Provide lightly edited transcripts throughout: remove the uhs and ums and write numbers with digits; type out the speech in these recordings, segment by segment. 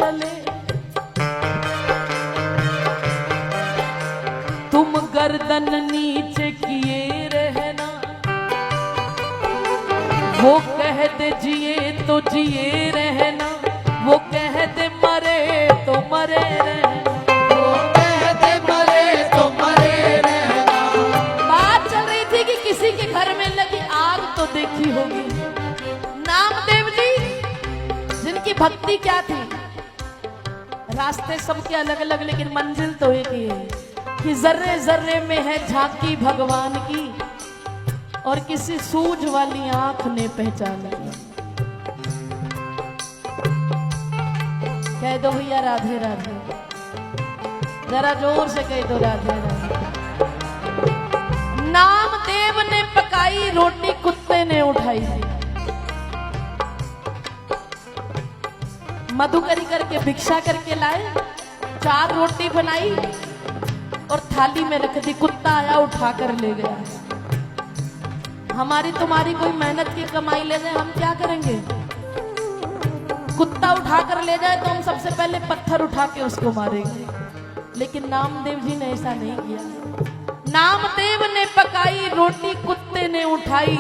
चले, तुम गर्दन नीचे किए रहना, वो कह दे जिए तो जिए रहना, वो कह दे मरे तो मरे रहना, वो कह दे मरे तो मरे रहना। बात चल रही थी कि किसी के घर में लगी आग तो देखी होगी। नामदेव जी जिनकी भक्ति क्या थी, रास्ते सबके अलग अलग लेकिन मंजिल तो एक ही है कि जर्रे जर्रे में है झांकी भगवान की, और किसी सूझ वाली आंख ने पहचाना। कह दो भैया राधे राधे, जरा जोर से कह दो राधे राधे। नामदेव ने पकाई रोटी कुत्ते ने उठाई थी, मधुकरी करके भिक्षा करके लाए, 4 रोटी बनाई और थाली में रख दी, कुत्ता आया उठा कर ले गया। हमारी तुम्हारी कोई मेहनत की कमाई ले जाए, हम क्या करेंगे? कुत्ता उठा कर ले जाए तो हम सबसे पहले पत्थर उठा के उसको मारेंगे, लेकिन नामदेव जी ने ऐसा नहीं किया। नामदेव ने पकाई रोटी कुत्ते ने उठाई,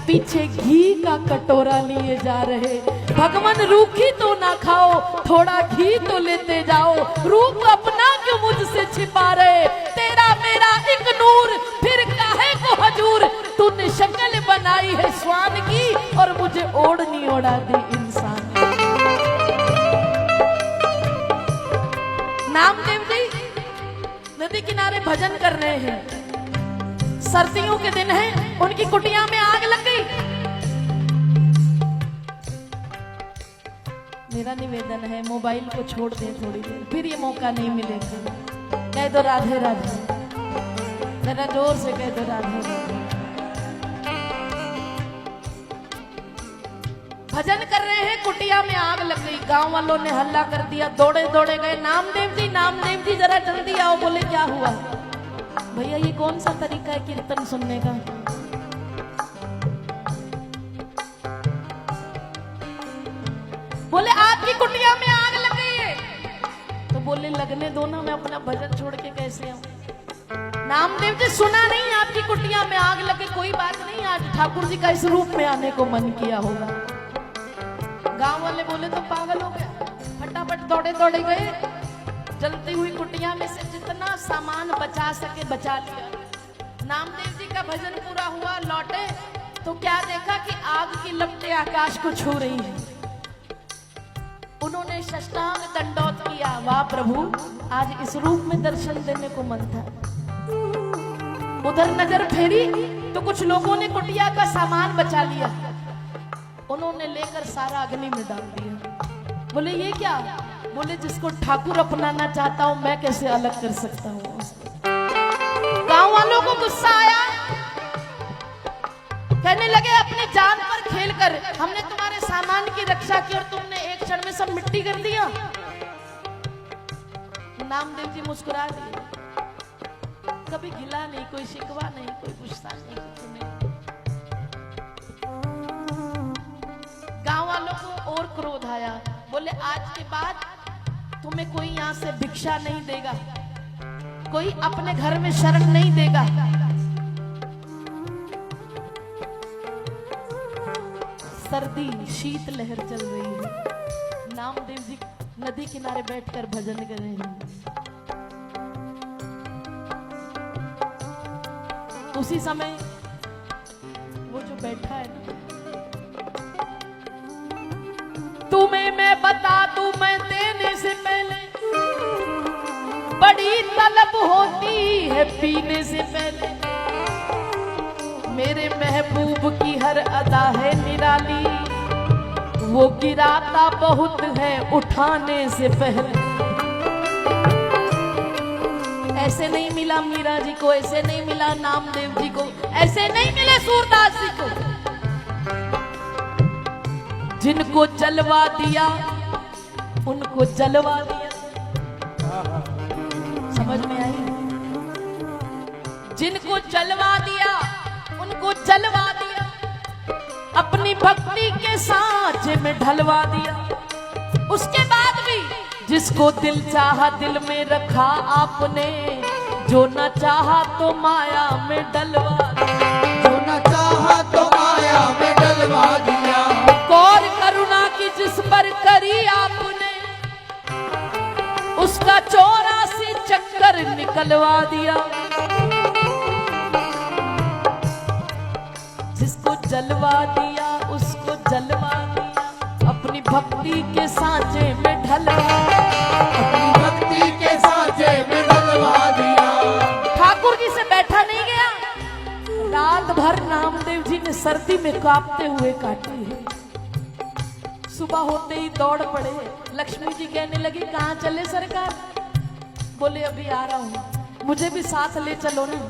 पीछे घी का कटोरा लिए जा रहे। भगवान रूखी तो ना खाओ, थोड़ा घी तो लेते जाओ, रूप अपना क्यों मुझसे छिपा रहे, तेरा मेरा एक नूर फिर काहे को हजूर, तूने शक्ल बनाई है स्वान की और मुझे ओढ़नी ओढ़ा दी इंसान। नामदेव जी नदी किनारे भजन कर रहे हैं, सर्दियों के दिन हैं, उनकी कुटिया में आग लग गई। मेरा निवेदन है मोबाइल को छोड़ दें थोड़ी देर, फिर ये मौका नहीं मिलेगा। कह दो राधे राधे, जरा जोर से कह दो राधे राधे। भजन कर रहे हैं, कुटिया में आग लग गई, गांव वालों ने हल्ला कर दिया, दौड़े दौड़े गए, नामदेव जी जरा जल्दी आओ। बोले क्या हुआ? भैया ये कौन सा तरीका है कीर्तन सुनने का? बोले आपकी कुटिया में आग लग गई है। तो बोले लगने दो ना, मैं अपना भजन छोड़ के कैसे आऊं? नामदेव जी सुना नहीं आपकी कुटिया में आग लगे, कोई बात नहीं, आज ठाकुर जी का इस रूप में आने को मन किया होगा। गांव वाले बोले तो पागल हो गया, फटाफट दौड़े दौड़े गए, जलती हुई कुटिया में से जितना सामान बचा सके बचा लिया। नामदेव जी का भजन पूरा हुआ, लौटे तो क्या देखा कि आग की लपटें आकाश को छू रही हैं। उन्होंने साष्टांग दंडौत किया, वाह प्रभु आज इस रूप में दर्शन देने को मन था। उधर नजर फेरी तो कुछ लोगों ने कुटिया का सामान बचा लिया, उन्होंने लेकर सारा अग्नि में डाल दिया। बोले ये क्या? बोले जिसको ठाकुर अपनाना चाहता हूं मैं कैसे अलग कर सकता हूं उसको। गांव वालों को गुस्सा आया, कहने लगे अपनी जान पर खेलकर हमने तुम्हारे सामान की रक्षा की और तुमने एक क्षण में सब मिट्टी कर दिया। नामदेव जी मुस्कुरा दिए, कभी गिला नहीं, कोई शिकवा नहीं, कोई गुस्सा नहीं, कुछ नहीं। गांव वालों को और क्रोध आया, बोले आज के बाद तुम्हें कोई यहां से भिक्षा नहीं देगा, कोई अपने घर में शरण नहीं देगा। सर्दी शीत लहर चल रही है, नामदेव जी नदी किनारे बैठकर भजन कर रहे हैं। उसी समय वो जो बैठा है ना, तुम्हें मैं बता दूं मैं देने से पहले बड़ी तलब होती है पीने से पहले, मेरे महबूब की हर अदा है निराली, वो गिराता बहुत है उठाने से पहले। ऐसे नहीं मिला मीरा जी को, ऐसे नहीं मिला नामदेव जी को, ऐसे नहीं मिले सूरदास जी को। जिनको जलवा दिया उनको जलवा दिया, समझ में आई? जिनको जलवा दिया उनको जलवा दिया, अपनी भक्ति के सांचे में ढलवा दिया। उसके बाद भी जिसको दिल चाहा दिल में रखा आपने, जो न चाहा तो माया में डलवा दिया। जो न चाहा तो माया में डलवा दिया। और करुणा की जिस पर करी आपने, उसका 84 चक्कर निकलवा दिया। जिसको जलवा दिया उसको जलवा दिया, अपनी भक्ति के सांचे में ढलवा, अपनी भक्ति के सांचे में डलवा दिया। ठाकुर जी से बैठा नहीं गया, रात भर नामदेव जी ने सर्दी में कांपते हुए काटी है। सुबह होते ही दौड़ पड़े। लक्ष्मी जी कहने लगी कहाँ चले सरकार? बोले अभी आ रहा हूँ, मुझे भी साथ ले चलो ना।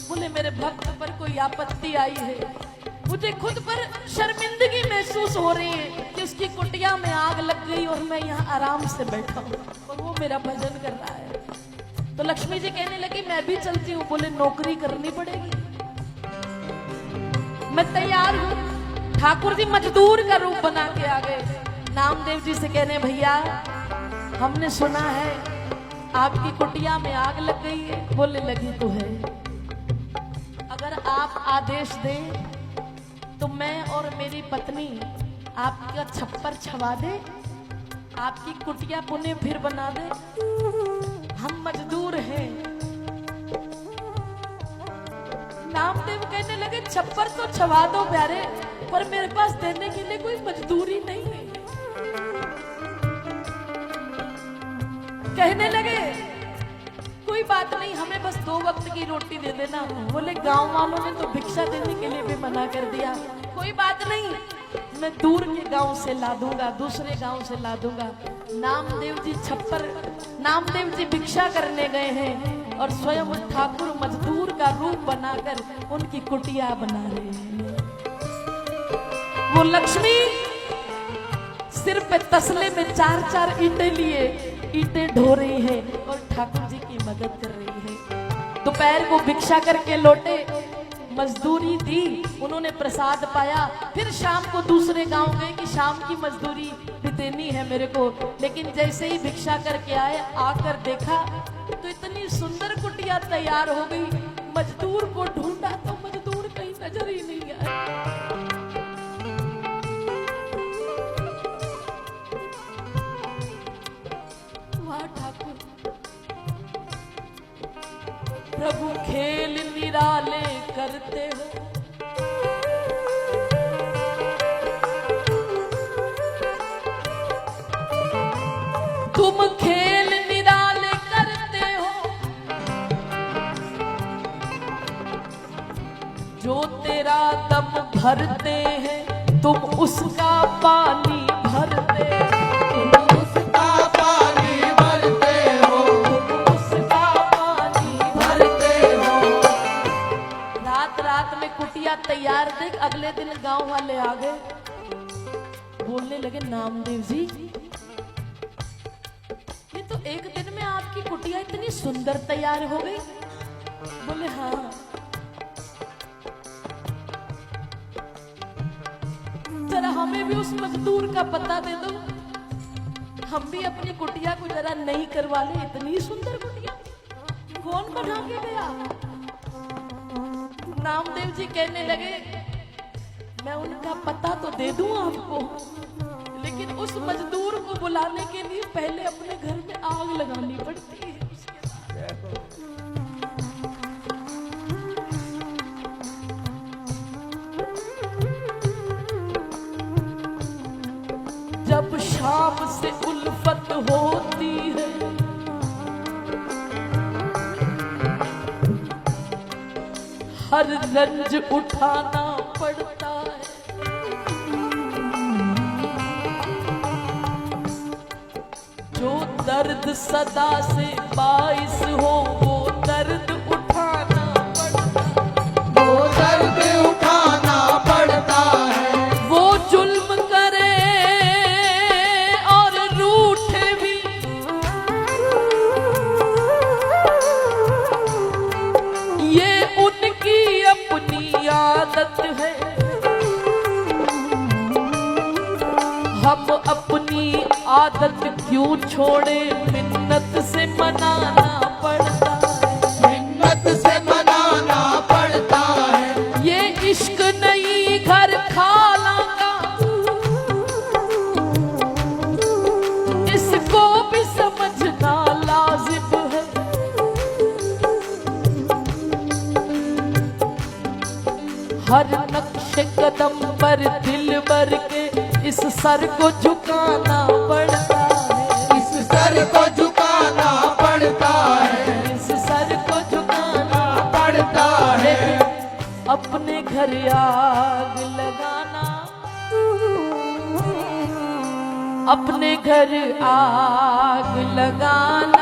बोले मेरे भक्त पर कोई आपत्ति आई है, मुझे खुद पर शर्मिंदगी महसूस हो रही है कि उसकी कुटिया में आग लग गई और मैं यहाँ आराम से बैठा हूँ और वो मेरा भजन कर रहा है। तो लक्ष्मी जी कहने लगी मैं भी चलती हूँ। बोले नौकरी करनी पड़ेगी, मैं तैयार हूँ। ठाकुर जी मजदूर का रूप बना के आ गए। नामदेव जी से कहने भैया हमने सुना है आपकी कुटिया में आग लग गई है। बोले लगी तो है, अगर आप आदेश दें तो मैं और मेरी पत्नी आपका छप्पर छवा दे, आपकी कुटिया पुनः फिर बना दे। हम मजदूर हैं। नामदेव कहने लगे छप्पर तो छवा दो प्यारे, पर मेरे पास देने के लिए कोई मजदूरी नहीं है। कहने लगे कोई बात नहीं, हमें बस 2 वक्त की रोटी दे देना। बोले गांव वालों ने तो भिक्षा देने के लिए भी मना कर दिया। कोई बात नहीं, मैं दूर के गांव से ला दूंगा, दूसरे गांव से ला दूंगा। नामदेव जी छप्पर, नामदेव जी भिक्षा करने गए हैं और स्वयं ठाकुर मजदूर का रूप बनाकर उनकी कुटिया बना रहे हैं। वो लक्ष्मी सिर पे तसले में 4-4 ईंटें लिए ईंटें ढो रही है और ठाकुर जी की मदद कर रही है। दोपहर को भिक्षा करके लौटे, मजदूरी दी, उन्होंने प्रसाद पाया। फिर शाम को दूसरे गांव गए कि शाम की मजदूरी भी देनी है मेरे को। लेकिन जैसे ही भिक्षा करके आए, आकर देखा तो इतनी सुंदर कुटिया तैयार हो गई। मजदूर को ढूंढा तो मजदूर कहीं नजर ही नहीं आया। प्रभु खेल निराले करते हो, तुम खेल निराले करते हो। जो तेरा दम भरते हैं तुम उसका पानी भरते हो। तैयार देख, अगले दिन गांव वाले आ गए, बोलने लगे नामदेव जी ये तो एक दिन में आपकी कुटिया इतनी सुंदर तैयार हो गई। बोले हाँ, जरा हमें भी उस मजदूर का पता दे दो, हम भी अपनी कुटिया को जरा नई करवा ले। इतनी सुंदर कुटिया कौन बना के गया? नामदेव जी कहने लगे मैं उनका पता तो दे दूं आपको, लेकिन उस मजदूर को बुलाने के लिए पहले अपने घर में आग लगानी पड़ती है। जब शाम से उल्फत होती है, हर रंज उठाना पड़ता है। जो दर्द सदा से बाइस हो वो दर्द उठाना पड़ता है। वो दर्द उठाना पड़ता है। वो जुल्म करे और रूठे भी, ये उनकी अपनी आदत है। हम अपनी आदत क्यों छोड़े मिन्नत से मनाना पड़ता है, मिन्नत से मनाना पड़ता है। ये इश्क नहीं घर खाला का, इसको भी समझना लाजिम है। हर नक्शे कदम पर दिल भर के इस सर को झुकाना पड़ता है, इस सर को झुकाना पड़ता है, इस सर को झुकाना पड़ता है। अपने घर आग लगाना, अपने घर आग लगाना